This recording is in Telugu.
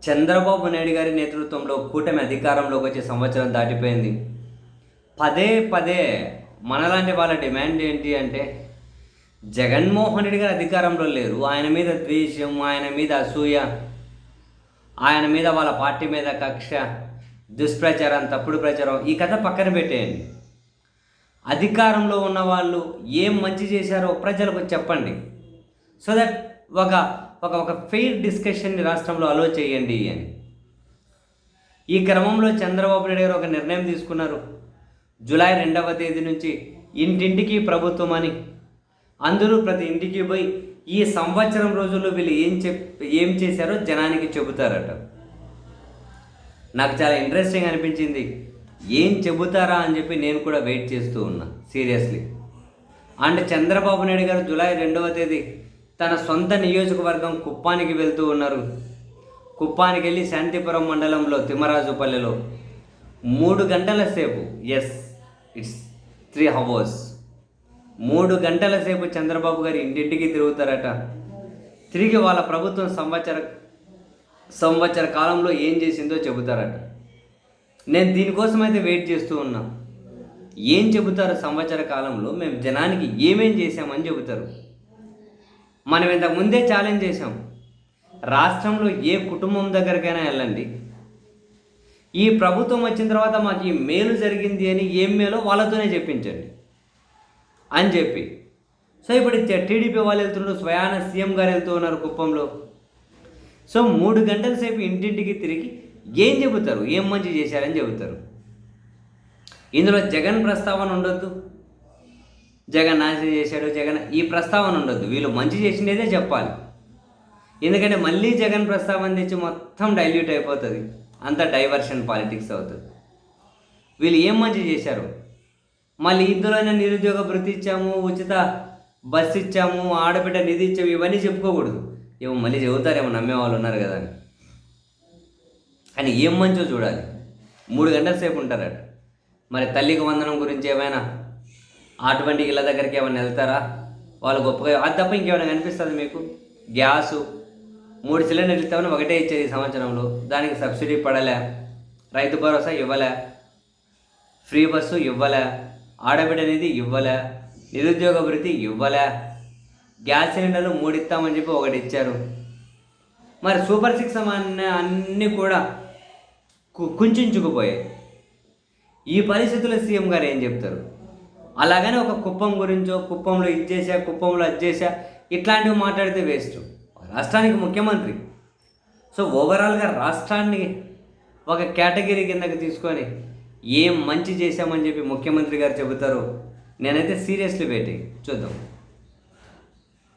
చంద్రబాబు నాయుడు గారి నేతృత్వంలో కూటమి అధికారంలోకి వచ్చే సంవత్సరం దాటిపోయింది. పదే పదే మనలాంటి వాళ్ళ డిమాండ్ ఏంటి అంటే, జగన్మోహన్ రెడ్డి గారు అధికారంలో లేరు, ఆయన మీద ద్వేషం, ఆయన మీద అసూయ, ఆయన మీద వాళ్ళ పార్టీ మీద కక్ష, దుష్ప్రచారం, తప్పుడు ప్రచారం, ఈ కథ పక్కన పెట్టేయండి. అధికారంలో ఉన్న వాళ్ళు ఏం మంచి చేశారో ప్రజలకు చెప్పండి. సో దట్ ఒక ఒక ఒక ఫెయిర్ డిస్కషన్ని రాష్ట్రంలో అలో చేయండి అని. ఈ క్రమంలో చంద్రబాబు నాయుడు గారు ఒక నిర్ణయం తీసుకున్నారు. జూలై 2వ తేదీ నుంచి ఇంటింటికి ప్రభుత్వం అని, అందరూ ప్రతి ఇంటికి పోయి ఈ సంవత్సరం రోజుల్లో వీళ్ళు ఏం చేశారో జనానికి చెబుతారట. నాకు చాలా ఇంట్రెస్టింగ్ అనిపించింది. ఏం చెబుతారా అని చెప్పి నేను కూడా వెయిట్ చేస్తూ ఉన్నా సీరియస్లీ. అండ్ చంద్రబాబు నాయుడు గారు జూలై 2వ తేదీ తన సొంత నియోజకవర్గం కుప్పానికి వెళ్తూ ఉన్నారు. కుప్పానికి వెళ్ళి శాంతిపురం మండలంలో తిమ్మరాజుపల్లెలో 3 గంటల సేపు, ఇట్స్ 3 hours, 3 గంటల సేపు చంద్రబాబు గారు ఇంటింటికి తిరుగుతారట. తిరిగి వాళ్ళ ప్రభుత్వం సంవత్సర కాలంలో ఏం చేసిందో చెబుతారట. నేను దీనికోసం అయితే వెయిట్ చేస్తూ ఉన్నా. ఏం చెబుతారు? సంవత్సర కాలంలో మేము జనానికి ఏమేం చేశామని చెబుతారు. మనం ఇంతకుముందే ఛాలెంజ్ చేశాం. రాష్ట్రంలో ఏ కుటుంబం దగ్గరికైనా వెళ్ళండి, ఈ ప్రభుత్వం వచ్చిన తర్వాత మాకు ఈ మేలు జరిగింది అని ఏం మేలో వాళ్ళతోనే చెప్పించండి అని చెప్పి. సో ఇప్పుడు టీడీపీ వాళ్ళు వెళ్తున్నారు, స్వయాన సీఎం గారు వెళ్తూ ఉన్నారు కుప్పంలో. సో 3 గంటల సేపు ఇంటింటికి తిరిగి ఏం చెబుతారు? ఏం మంచి చేశారని చెబుతారు. ఇందులో జగన్ ప్రస్తావన ఉండొద్దు, జగన్ నాశనం చేశాడు, జగన్ ఈ ప్రస్తావన ఉండొద్దు. వీళ్ళు మంచి చేసినదే చెప్పాలి. ఎందుకంటే మళ్ళీ జగన్ ప్రస్తావన తెచ్చి మొత్తం డైల్యూట్ అయిపోతుంది, అంతా డైవర్షన్ పాలిటిక్స్ అవుతుంది. వీళ్ళు ఏం మంచి చేశారు? మళ్ళీ ఇందులోనే నిరుద్యోగ భృతి ఇచ్చాము, ఉచిత బస్సు ఇచ్చాము, ఆడబిడ్డ నిధి ఇచ్చాము, ఇవన్నీ చెప్పుకోకూడదు. ఏమో మళ్ళీ చెబుతారేమో నమ్మేవాళ్ళు ఉన్నారు కదా అని. కానీ ఏం మంచో చూడాలి. 3 గంటల సేపు ఉంటారట. మరి తల్లికి వందనం గురించి ఏమైనా అటువంటి ఇళ్ళ దగ్గరికి ఏమైనా వెళ్తారా? వాళ్ళు గొప్పగా అది తప్ప ఇంకేమైనా కనిపిస్తుంది మీకు? గ్యాసు 3 సిలిండర్లు ఇస్తామని ఒకటే ఇచ్చేది ఈ సంవత్సరంలో, దానికి సబ్సిడీ పడలే, రైతు భరోసా ఇవ్వలే, ఫ్రీ బస్సు ఇవ్వలే, ఆడబిడ్డ నిధి ఇవ్వలే, నిరుద్యోగ భృతి ఇవ్వలే, గ్యాస్ సిలిండర్లు 3 ఇస్తామని చెప్పి 1 ఇచ్చారు. మరి సూపర్ 6 అన్నీ కూడా కుంచుకుపోయాయి. ఈ పరిస్థితుల్లో సీఎం గారు ఏం చెప్తారు? అలాగనే ఒక కుప్పం గురించో, కుప్పంలో ఇది చేశా, కుప్పంలో అది చేశా, ఇట్లాంటివి మాట్లాడితే వేస్ట్. రాష్ట్రానికి ముఖ్యమంత్రి. సో ఓవరాల్గా రాష్ట్రాన్ని ఒక కేటగిరీ కిందకి తీసుకొని ఏం మంచి చేశామని చెప్పి ముఖ్యమంత్రి గారు చెబుతారో నేనైతే సీరియస్లీ వెయిటింగ్. చూద్దాం.